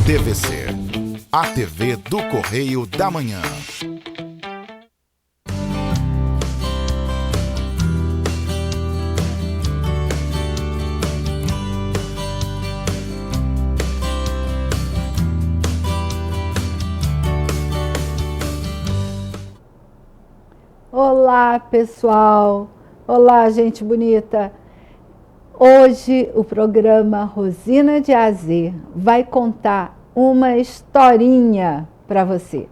TVC, a TV do Correio da Manhã. Olá, pessoal! Olá, gente bonita! Hoje o programa Rosina de A a Z vai contar uma historinha para você.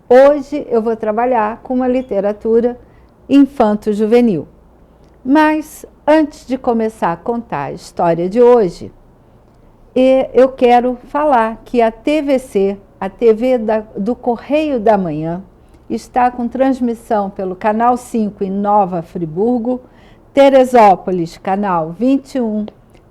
Hoje eu vou trabalhar com uma literatura infanto-juvenil. Mas antes de começar a contar a história de hoje, eu quero falar que a TVC, a TV do Correio da Manhã, está com transmissão pelo Canal 5 em Nova Friburgo, Teresópolis, Canal 21,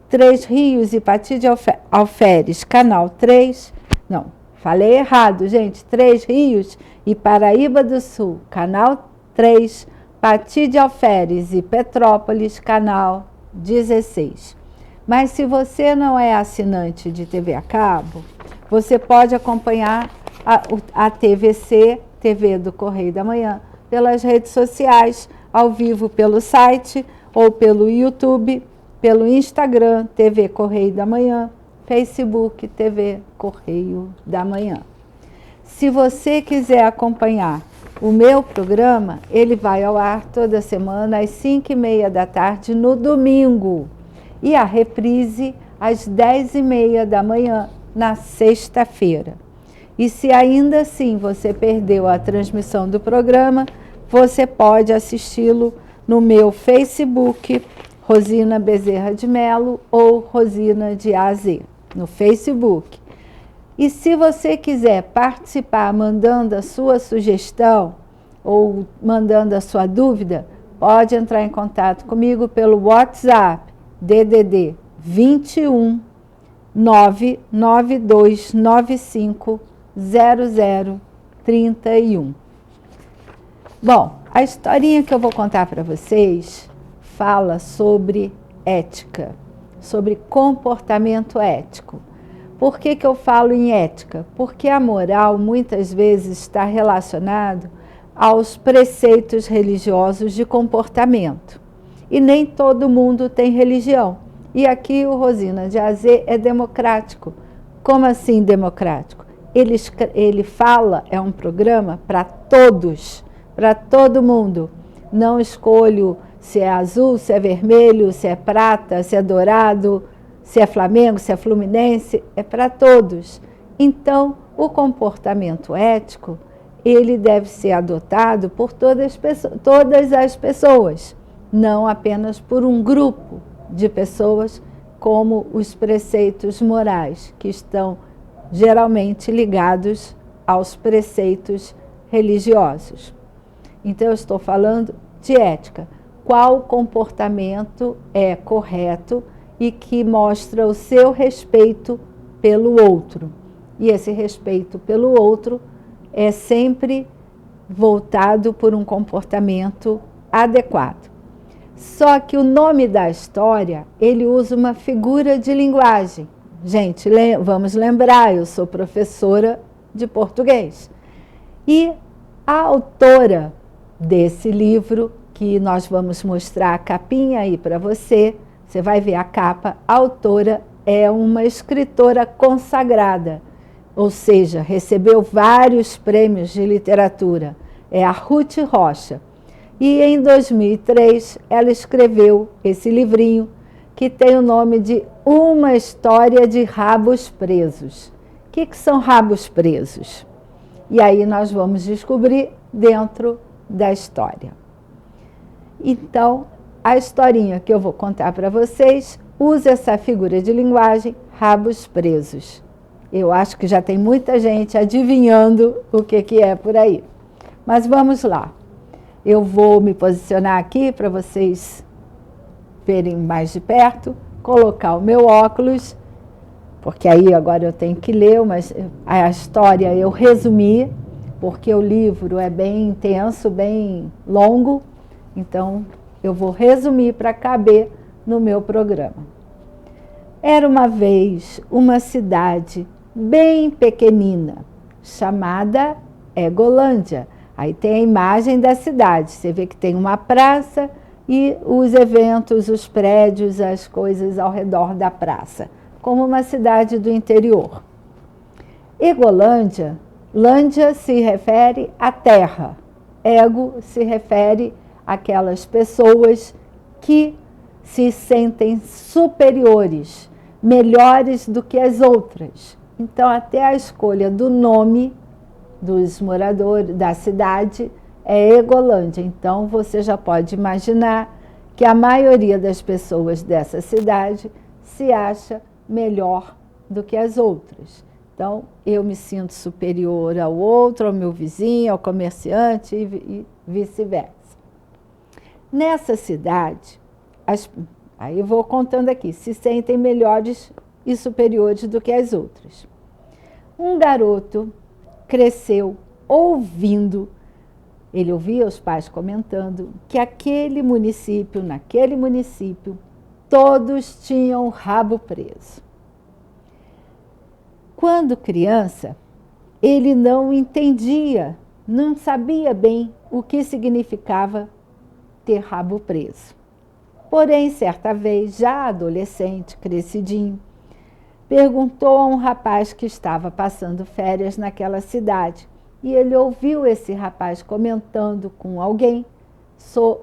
Três Rios e Pati de Alferes, Canal 3, não, falei errado, gente, Três Rios e Paraíba do Sul, Canal 3, Pati de Alferes e Petrópolis, Canal 16. Mas se você não é assinante de TV a cabo, você pode acompanhar a TVC, TV do Correio da Manhã, pelas redes sociais, ao vivo pelo site ou pelo YouTube, pelo Instagram, TV Correio da Manhã, Facebook, TV Correio da Manhã. Se você quiser acompanhar o meu programa, ele vai ao ar toda semana às 5h30 da tarde no domingo e a reprise às 10h30 da manhã na sexta-feira. E se ainda assim você perdeu a transmissão do programa, você pode assisti-lo no meu Facebook, Rosina Bezerra de Melo, ou Rosina de A a Z, no Facebook. E se você quiser participar mandando a sua sugestão ou mandando a sua dúvida, pode entrar em contato comigo pelo WhatsApp, DDD 21 99295 0031. Bom, a historinha que eu vou contar para vocês fala sobre ética, sobre comportamento ético. Por que eu falo em ética? Porque a moral muitas vezes está relacionado aos preceitos religiosos de comportamento. E nem todo mundo tem religião. E aqui o Rosina de A a Z é democrático. Como assim democrático? Ele fala, é um programa para todos, para todo mundo. Não escolho se é azul, se é vermelho, se é prata, se é dourado, se é Flamengo, se é Fluminense, é para todos. Então, o comportamento ético, ele deve ser adotado por todas as pessoas, não apenas por um grupo de pessoas, como os preceitos morais, que estão geralmente ligados aos preceitos religiosos. Então, eu estou falando de ética. Qual comportamento é correto e que mostra o seu respeito pelo outro? E esse respeito pelo outro é sempre voltado por um comportamento adequado. Só que o nome da história, ele usa uma figura de linguagem. Gente, vamos lembrar, eu sou professora de português. E a autora desse livro, que nós vamos mostrar a capinha aí para você, você vai ver a capa, a autora é uma escritora consagrada, ou seja, recebeu vários prêmios de literatura, é a Ruth Rocha. E em 2003 ela escreveu esse livrinho, que tem o nome de Uma História de Rabos Presos. O que são rabos presos? E aí nós vamos descobrir dentro da história. Então, a historinha que eu vou contar para vocês usa essa figura de linguagem, rabos presos. Eu acho que já tem muita gente adivinhando o que é por aí. Mas vamos lá. Eu vou me posicionar aqui para vocês verem mais de perto, colocar o meu óculos, porque aí agora eu tenho que ler, mas a história eu resumi, porque o livro é bem intenso, bem longo, então eu vou resumir para caber no meu programa. Era uma vez uma cidade bem pequenina, chamada Egolândia. Aí tem a imagem da cidade, você vê que tem uma praça e os eventos, os prédios, as coisas ao redor da praça, como uma cidade do interior. Egolândia, Lândia se refere à terra, ego se refere àquelas pessoas que se sentem superiores, melhores do que as outras. Então, até a escolha do nome dos moradores da cidade é Egolândia. Então, você já pode imaginar que a maioria das pessoas dessa cidade se acha melhor do que as outras. Então, eu me sinto superior ao outro, ao meu vizinho, ao comerciante e vice-versa. Nessa cidade, aí eu vou contando aqui, se sentem melhores e superiores do que as outras. Um garoto cresceu ouvindo, ele ouvia os pais comentando que naquele município, todos tinham o rabo preso. Quando criança, ele não entendia, não sabia bem o que significava ter rabo preso. Porém, certa vez, já adolescente, crescidinho, perguntou a um rapaz que estava passando férias naquela cidade. E ele ouviu esse rapaz comentando com alguém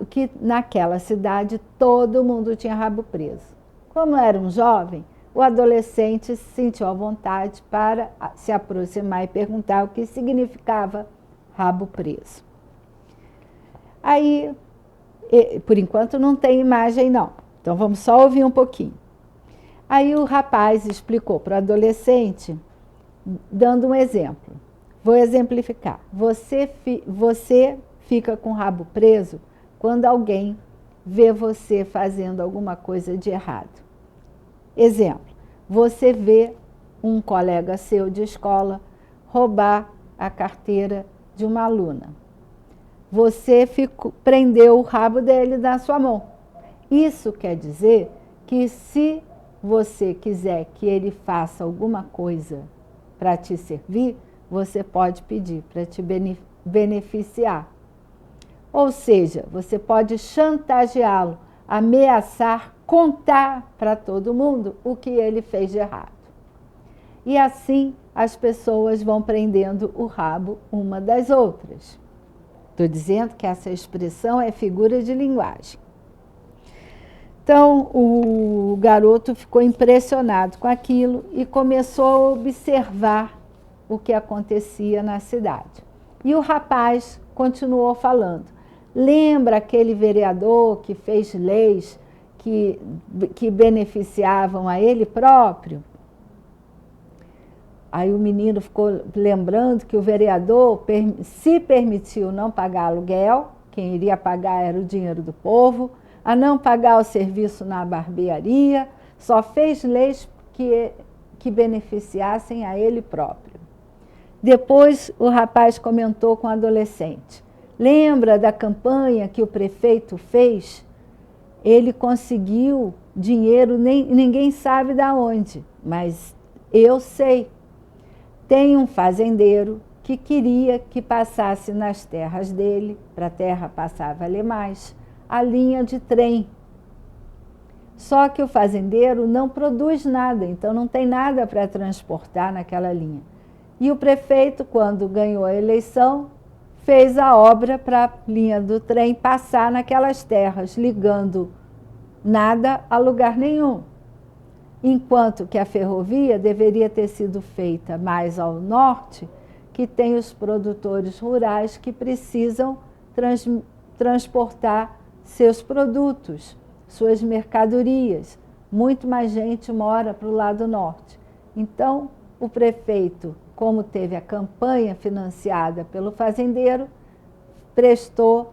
que naquela cidade todo mundo tinha rabo preso. Como era um jovem, o adolescente se sentiu à vontade para se aproximar e perguntar o que significava rabo preso. Aí, por enquanto não tem imagem não, então vamos só ouvir um pouquinho. Aí o rapaz explicou para o adolescente, dando um exemplo. Vou exemplificar. Você fica com o rabo preso quando alguém vê você fazendo alguma coisa de errado. Exemplo, você vê um colega seu de escola roubar a carteira de uma aluna. Você prendeu o rabo dele na sua mão. Isso quer dizer que se você quiser que ele faça alguma coisa para te servir, você pode pedir para te beneficiar. Ou seja, você pode chantageá-lo, ameaçar, contar para todo mundo o que ele fez de errado. E assim as pessoas vão prendendo o rabo uma das outras. Estou dizendo que essa expressão é figura de linguagem. Então, o garoto ficou impressionado com aquilo e começou a observar o que acontecia na cidade. E o rapaz continuou falando. Lembra aquele vereador que fez leis que beneficiavam a ele próprio? Aí o menino ficou lembrando que o vereador se permitiu não pagar aluguel, quem iria pagar era o dinheiro do povo, a não pagar o serviço na barbearia, só fez leis que beneficiassem a ele próprio. Depois o rapaz comentou com o adolescente. Lembra da campanha que o prefeito fez? Ele conseguiu dinheiro, ninguém sabe de onde, mas eu sei. Tem um fazendeiro que queria que passasse nas terras dele, para a terra passar a valer mais, a linha de trem. Só que o fazendeiro não produz nada, então não tem nada para transportar naquela linha. E o prefeito, quando ganhou a eleição, fez a obra para a linha do trem passar naquelas terras, ligando nada a lugar nenhum. Enquanto que a ferrovia deveria ter sido feita mais ao norte, que tem os produtores rurais que precisam transportar seus produtos, suas mercadorias. Muito mais gente mora para o lado norte. Então, o prefeito, como teve a campanha financiada pelo fazendeiro, prestou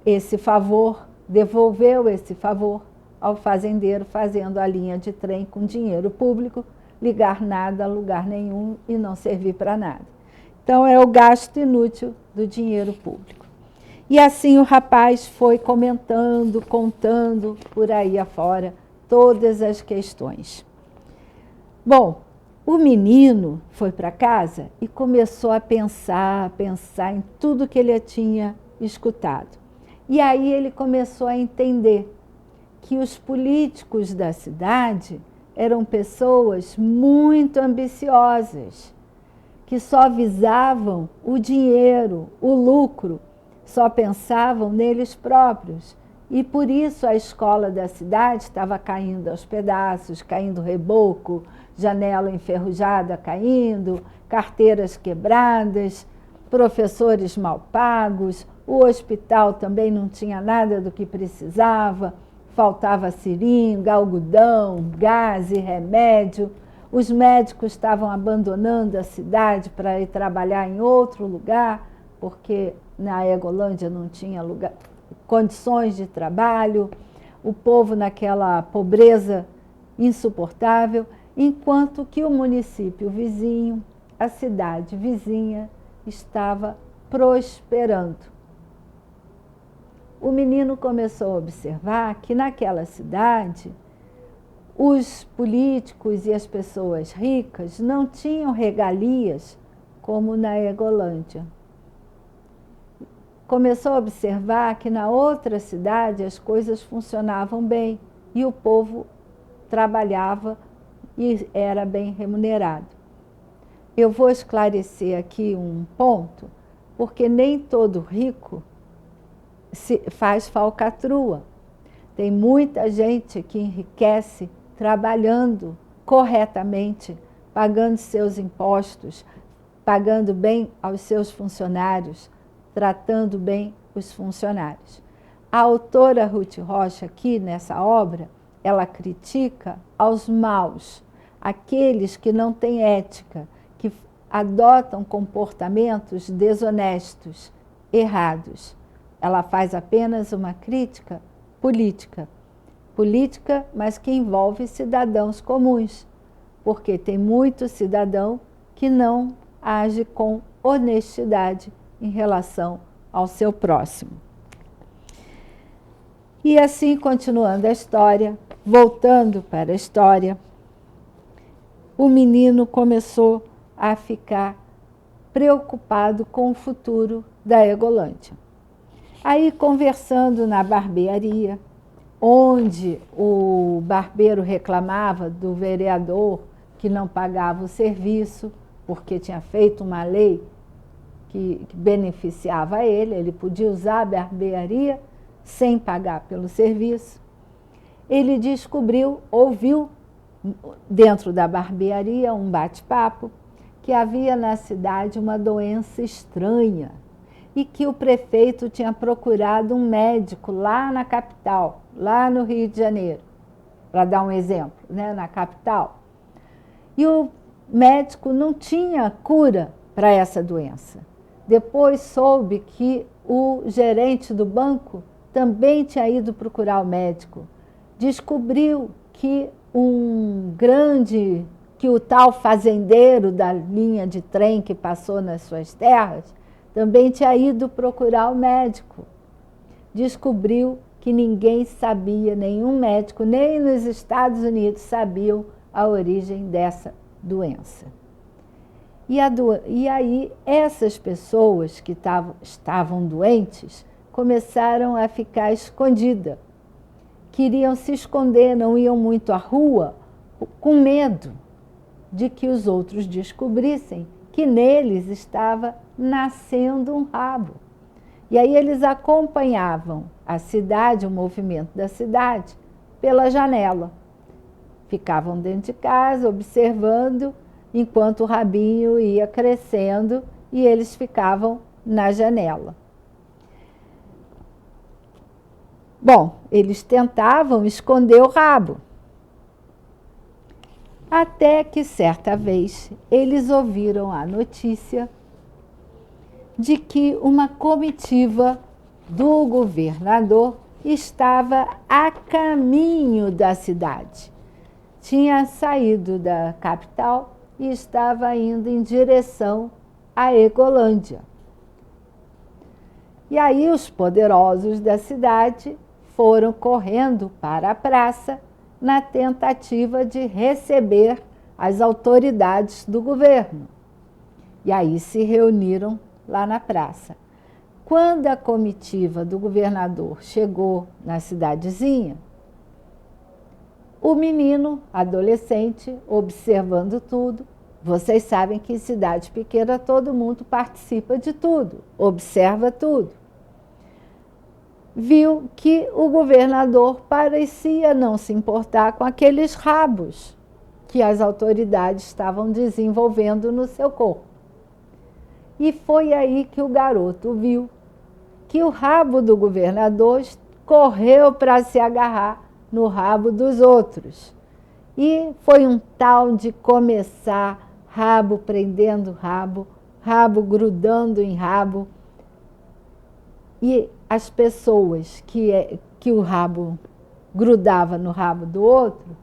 esse favor, devolveu esse favor ao fazendeiro, fazendo a linha de trem com dinheiro público, ligar nada a lugar nenhum e não servir para nada. Então, é o gasto inútil do dinheiro público. E assim o rapaz foi comentando, contando por aí afora todas as questões. Bom, O menino foi para casa e começou a pensar em tudo que ele tinha escutado. E aí ele começou a entender que os políticos da cidade eram pessoas muito ambiciosas, que só visavam o dinheiro, o lucro, só pensavam neles próprios. E por isso a escola da cidade estava caindo aos pedaços, caindo reboco, janela enferrujada caindo, carteiras quebradas, professores mal pagos, o hospital também não tinha nada do que precisava, faltava seringa, algodão, gás e remédio. Os médicos estavam abandonando a cidade para ir trabalhar em outro lugar, porque na Egolândia não tinha condições de trabalho, o povo naquela pobreza insuportável, enquanto que o município vizinho, a cidade vizinha, estava prosperando. O menino começou a observar que naquela cidade os políticos e as pessoas ricas não tinham regalias como na Egolândia. Começou a observar que na outra cidade as coisas funcionavam bem e o povo trabalhava e era bem remunerado. Eu vou esclarecer aqui um ponto, porque nem todo rico faz falcatrua. Tem muita gente que enriquece trabalhando corretamente, pagando seus impostos, pagando bem aos seus funcionários, tratando bem os funcionários. A autora Ruth Rocha, aqui nessa obra, ela critica aos maus, aqueles que não têm ética, que adotam comportamentos desonestos, errados. Ela faz apenas uma crítica política, mas que envolve cidadãos comuns, porque tem muito cidadão que não age com honestidade em relação ao seu próximo. E assim, continuando a história, voltando para a história, o menino começou a ficar preocupado com o futuro da Egolândia. Aí, conversando na barbearia, onde o barbeiro reclamava do vereador que não pagava o serviço, porque tinha feito uma lei que beneficiava ele podia usar a barbearia sem pagar pelo serviço. Ele ouviu dentro da barbearia um bate-papo que havia na cidade uma doença estranha e que o prefeito tinha procurado um médico lá na capital, lá no Rio de Janeiro, para dar um exemplo, né, na capital. E o médico não tinha cura para essa doença. Depois soube que o gerente do banco também tinha ido procurar o médico. Descobriu que que o tal fazendeiro da linha de trem que passou nas suas terras também tinha ido procurar o médico. Descobriu que ninguém sabia, nenhum médico, nem nos Estados Unidos, sabiam a origem dessa doença. E aí, essas pessoas que estavam doentes começaram a ficar escondidas. Queriam se esconder, não iam muito à rua, com medo de que os outros descobrissem que neles estava nascendo um rabo. E aí eles acompanhavam a cidade, o movimento da cidade, pela janela. Ficavam dentro de casa, observando, enquanto o rabinho ia crescendo e eles ficavam na janela. Bom, eles tentavam esconder o rabo. Até que, certa vez, eles ouviram a notícia de que uma comitiva do governador estava a caminho da cidade. Tinha saído da capital e estava indo em direção à Egolândia. E aí os poderosos da cidade foram correndo para a praça na tentativa de receber as autoridades do governo. E aí se reuniram lá na praça. Quando a comitiva do governador chegou na cidadezinha, o menino, adolescente, observando tudo, vocês sabem que em cidade pequena todo mundo participa de tudo, observa tudo. Viu que o governador parecia não se importar com aqueles rabos que as autoridades estavam desenvolvendo no seu corpo. E foi aí que o garoto viu que o rabo do governador correu para se agarrar no rabo dos outros. E foi um tal de começar rabo prendendo rabo, rabo grudando em rabo. E as pessoas que o rabo grudava no rabo do outro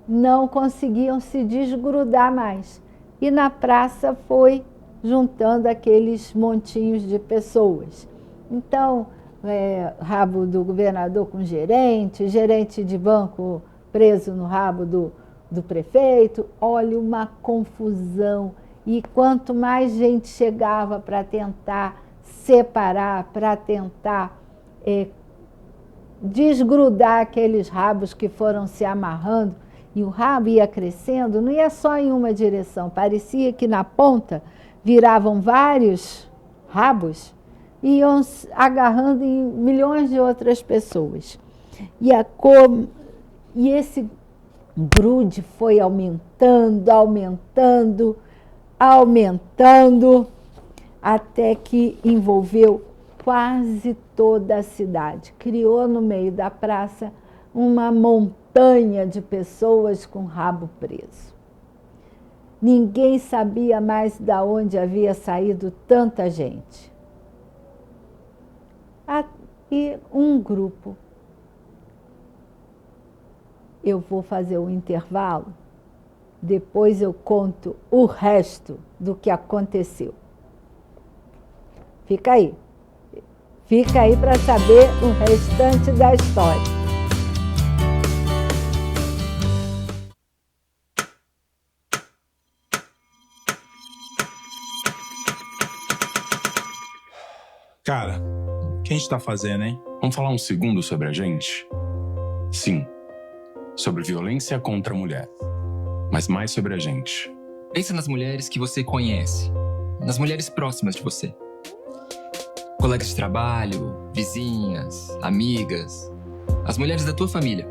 não conseguiam se desgrudar mais. E na praça foi juntando aqueles montinhos de pessoas. Então, rabo do governador com gerente, gerente de banco preso no rabo do prefeito. Olha, uma confusão. E quanto mais gente chegava para tentar separar, para tentar desgrudar aqueles rabos que foram se amarrando, e o rabo ia crescendo, não ia só em uma direção, parecia que na ponta viravam vários rabos e iam agarrando em milhões de outras pessoas. E esse grude foi aumentando, aumentando, aumentando, até que envolveu quase toda a cidade. Criou no meio da praça uma montanha de pessoas com rabo preso. Ninguém sabia mais de onde havia saído tanta gente. E um grupo. Eu vou fazer um intervalo, depois eu conto o resto do que aconteceu. Fica aí para saber o restante da história. Cara, o que a gente tá fazendo, hein? Vamos falar um segundo sobre a gente? Sim, sobre violência contra a mulher, mas mais sobre a gente. Pensa nas mulheres que você conhece, nas mulheres próximas de você. Colegas de trabalho, vizinhas, amigas, as mulheres da tua família.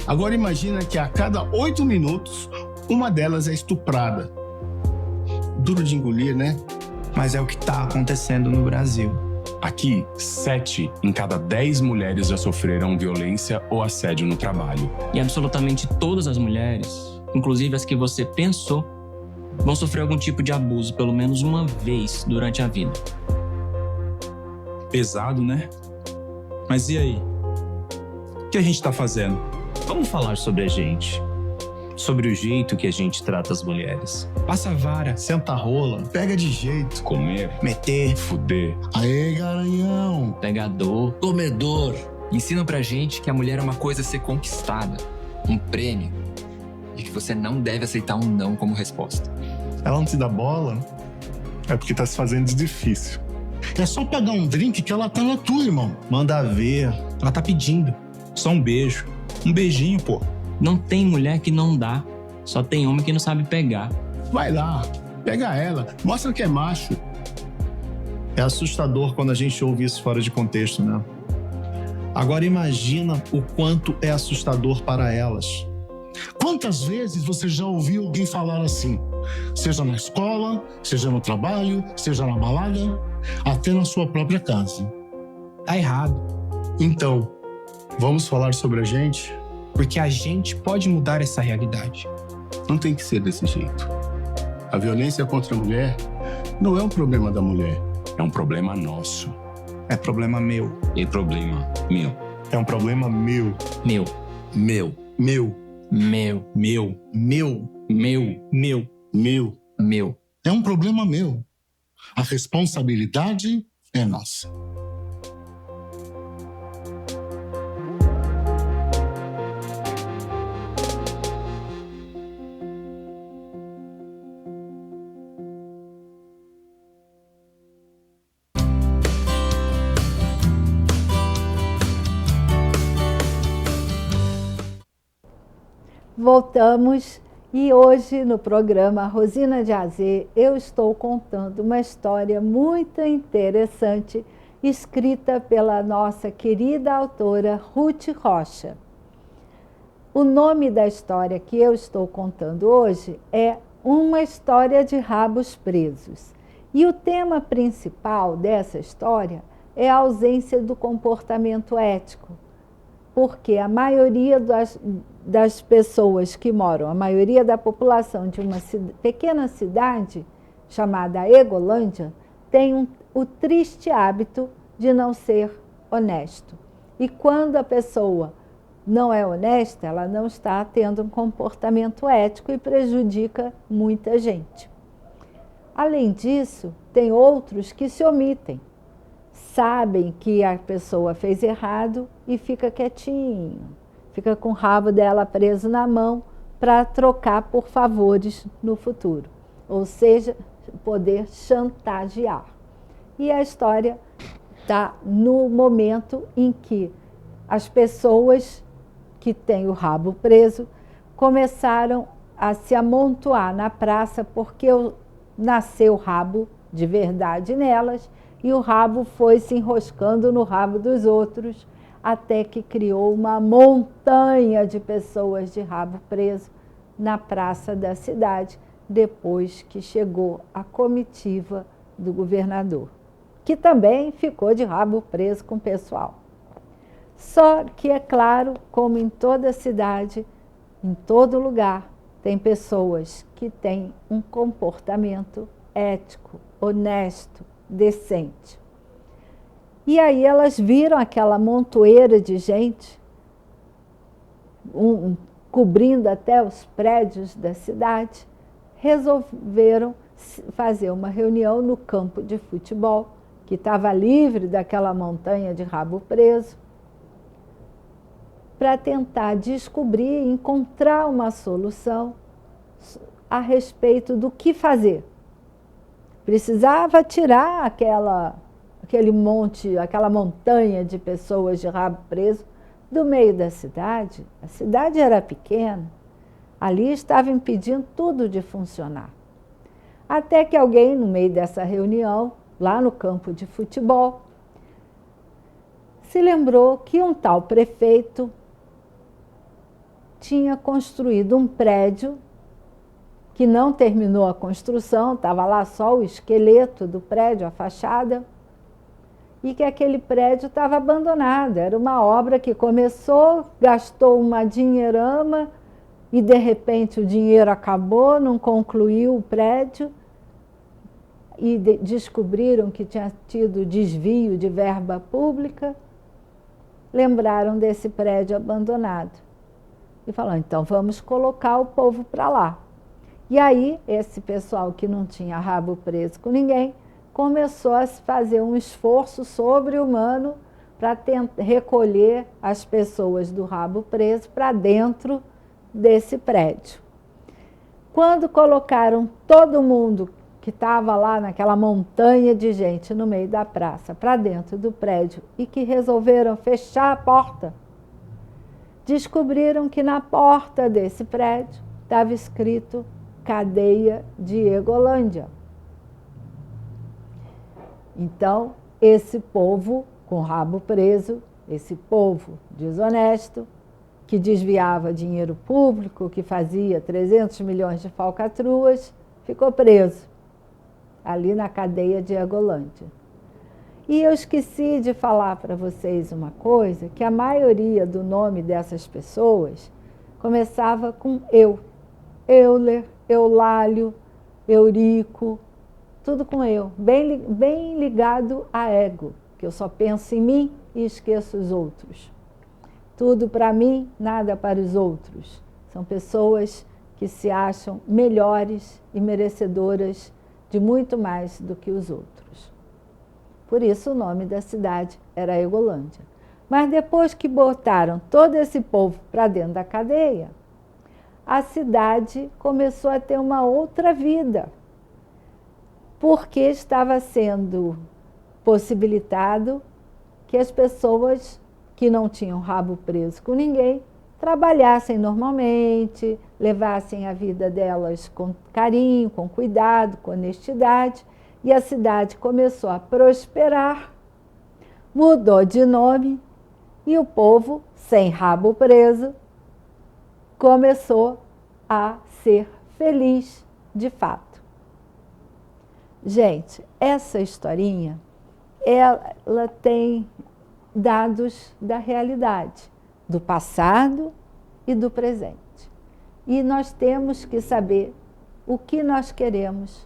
Agora imagina que a cada 8 minutos, uma delas é estuprada. Duro de engolir, né? Mas é o que tá acontecendo no Brasil. Aqui, 7 em cada 10 mulheres já sofreram violência ou assédio no trabalho. E absolutamente todas as mulheres, inclusive as que você pensou, vão sofrer algum tipo de abuso pelo menos uma vez durante a vida. Pesado, né? Mas e aí? O que a gente tá fazendo? Vamos falar sobre a gente. Sobre o jeito que a gente trata as mulheres. Passa a vara. Senta a rola, pega de jeito. Comer, Meter. fuder. Aê, garanhão. Pegador. Comedor. Ensinam pra gente que a mulher é uma coisa a ser conquistada, um prêmio, e que você não deve aceitar um não como resposta. Ela não te dá bola, é porque tá se fazendo de difícil. É só pegar um drink que ela tá na tua, irmão. Manda ver. Ela tá pedindo. Só um beijo. Um beijinho, pô. Não tem mulher que não dá, só tem homem que não sabe pegar. Vai lá, pega ela, mostra que é macho. É assustador quando a gente ouve isso fora de contexto, né? Agora imagina o quanto é assustador para elas. Quantas vezes você já ouviu alguém falar assim? Seja na escola, seja no trabalho, seja na balada, até na sua própria casa. Tá errado. Então, vamos falar sobre a gente? Porque a gente pode mudar essa realidade. Não tem que ser desse jeito. A violência contra a mulher não é um problema da mulher. É um problema nosso. É problema meu. E problema meu. É um problema meu. Meu, Meu, Meu. meu, Meu. Meu. meu, Meu. Meu. meu. É um problema meu. A responsabilidade é nossa. Voltamos e hoje no programa Rosina de Azê eu estou contando uma história muito interessante escrita pela nossa querida autora Ruth Rocha. O nome da história que eu estou contando hoje é Uma História de Rabos Presos. E o tema principal dessa história é a ausência do comportamento ético, porque a maioria das pessoas que moram, a maioria da população de uma pequena cidade chamada Egolândia, tem o triste hábito de não ser honesto. E quando a pessoa não é honesta, ela não está tendo um comportamento ético e prejudica muita gente. Além disso, tem outros que se omitem. Sabem que a pessoa fez errado e fica quietinho, fica com o rabo dela preso na mão para trocar por favores no futuro, ou seja, poder chantagear. E a história está no momento em que as pessoas que têm o rabo preso começaram a se amontoar na praça porque nasceu rabo de verdade nelas e o rabo foi se enroscando no rabo dos outros até que criou uma montanha de pessoas de rabo preso na praça da cidade, depois que chegou a comitiva do governador, que também ficou de rabo preso com o pessoal. Só que, é claro, como em toda cidade, em todo lugar, tem pessoas que têm um comportamento ético, honesto, decente. E aí elas viram aquela montoeira de gente, cobrindo até os prédios da cidade, resolveram fazer uma reunião no campo de futebol, que estava livre daquela montanha de rabo preso, para tentar descobrir, encontrar uma solução a respeito do que fazer. Precisava tirar aquele monte, aquela montanha de pessoas de rabo preso do meio da cidade. A cidade era pequena, ali estava impedindo tudo de funcionar. Até que alguém, no meio dessa reunião, lá no campo de futebol, se lembrou que um tal prefeito tinha construído um prédio que não terminou a construção, estava lá só o esqueleto do prédio, a fachada, e que aquele prédio estava abandonado. Era uma obra que começou, gastou uma dinheirama e, de repente, o dinheiro acabou, não concluiu o prédio e descobriram que tinha tido desvio de verba pública. Lembraram desse prédio abandonado e falaram, então vamos colocar o povo para lá. E aí, esse pessoal que não tinha rabo preso com ninguém, começou a fazer um esforço sobre-humano para recolher as pessoas do rabo preso para dentro desse prédio. Quando colocaram todo mundo que estava lá naquela montanha de gente no meio da praça para dentro do prédio e que resolveram fechar a porta, descobriram que na porta desse prédio estava escrito Cadeia de Egolândia. Então, esse povo com rabo preso, esse povo desonesto, que desviava dinheiro público, que fazia 300 milhões de falcatruas, ficou preso ali na cadeia de Egolândia. E eu esqueci de falar para vocês uma coisa, que a maioria do nome dessas pessoas começava com eu. Euler, Eulálio, Eurico, tudo com eu, bem ligado a ego, que eu só penso em mim e esqueço os outros. Tudo para mim, nada para os outros. São pessoas que se acham melhores e merecedoras de muito mais do que os outros. Por isso o nome da cidade era Egolândia. Mas depois que botaram todo esse povo para dentro da cadeia, a cidade começou a ter uma outra vida, porque estava sendo possibilitado que as pessoas que não tinham rabo preso com ninguém trabalhassem normalmente, levassem a vida delas com carinho, com cuidado, com honestidade, e a cidade começou a prosperar, mudou de nome, e o povo, sem rabo preso, começou a ser feliz de fato. Gente, essa historinha, ela tem dados da realidade, do passado e do presente. E nós temos que saber o que nós queremos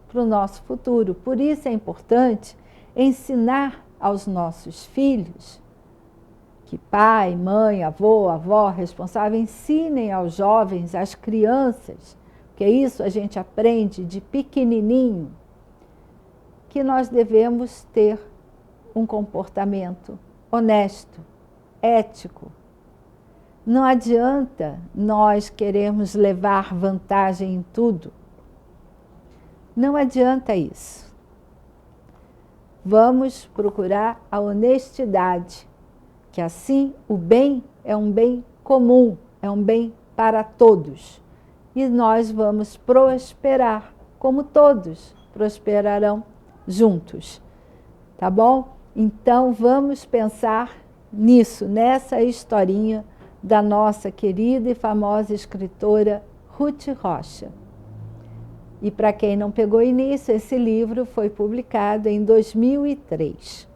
para o nosso futuro. Por isso é importante ensinar aos nossos filhos que pai, mãe, avô, avó, responsável, ensinem aos jovens, às crianças, porque isso a gente aprende de pequenininho, que nós devemos ter um comportamento honesto, ético. Não adianta nós querermos levar vantagem em tudo. Não adianta isso. Vamos procurar a honestidade, que assim o bem é um bem comum, é um bem para todos. E nós vamos prosperar, como todos prosperarão juntos. Tá bom? Então vamos pensar nisso, nessa historinha da nossa querida e famosa escritora Ruth Rocha. E para quem não pegou início, esse livro foi publicado em 2003.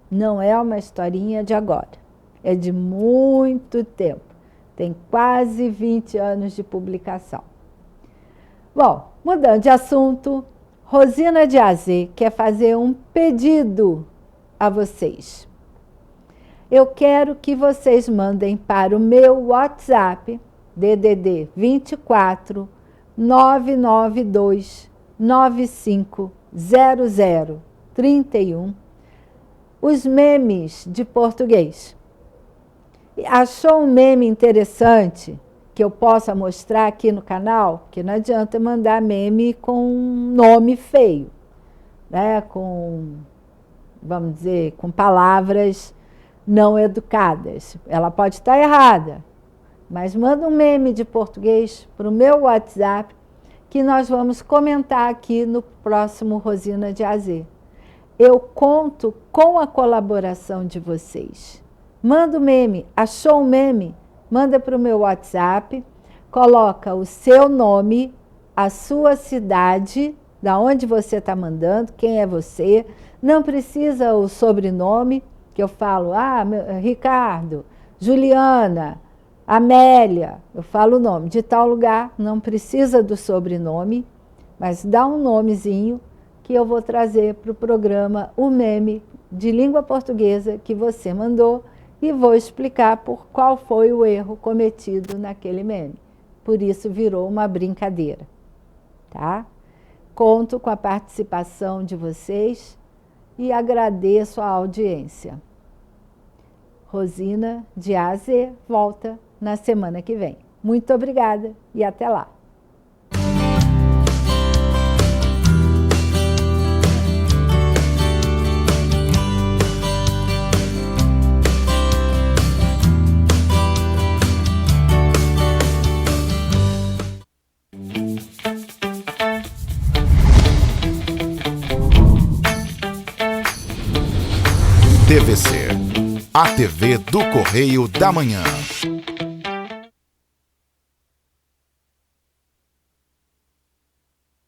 Não é uma historinha de agora, é de muito tempo. Tem quase 20 anos de publicação. Bom, mudando de assunto, Rosina de AZ quer fazer um pedido a vocês. Eu quero que vocês mandem para o meu WhatsApp, DDD 24 992 95 00 31, os memes de português. Achou um meme interessante que eu possa mostrar aqui no canal? Que não adianta mandar meme com um nome feio, né? Com, vamos dizer, com palavras não educadas. Ela pode estar errada, mas manda um meme de português para o meu WhatsApp que nós vamos comentar aqui no próximo Rosina de AZ. Eu conto com a colaboração de vocês. Manda o meme, achou um meme? Manda para o meu WhatsApp, coloca o seu nome, a sua cidade, da onde você está mandando, quem é você. Não precisa o sobrenome, que eu falo, Ricardo, Juliana, Amélia, eu falo o nome de tal lugar, não precisa do sobrenome, mas dá um nomezinho que eu vou trazer para o programa o meme de língua portuguesa que você mandou e vou explicar por qual foi o erro cometido naquele meme. Por isso virou uma brincadeira, tá? Conto com a participação de vocês e agradeço a audiência. Rosina de AZ volta na semana que vem. Muito obrigada e até lá. TVC, a TV do Correio da Manhã.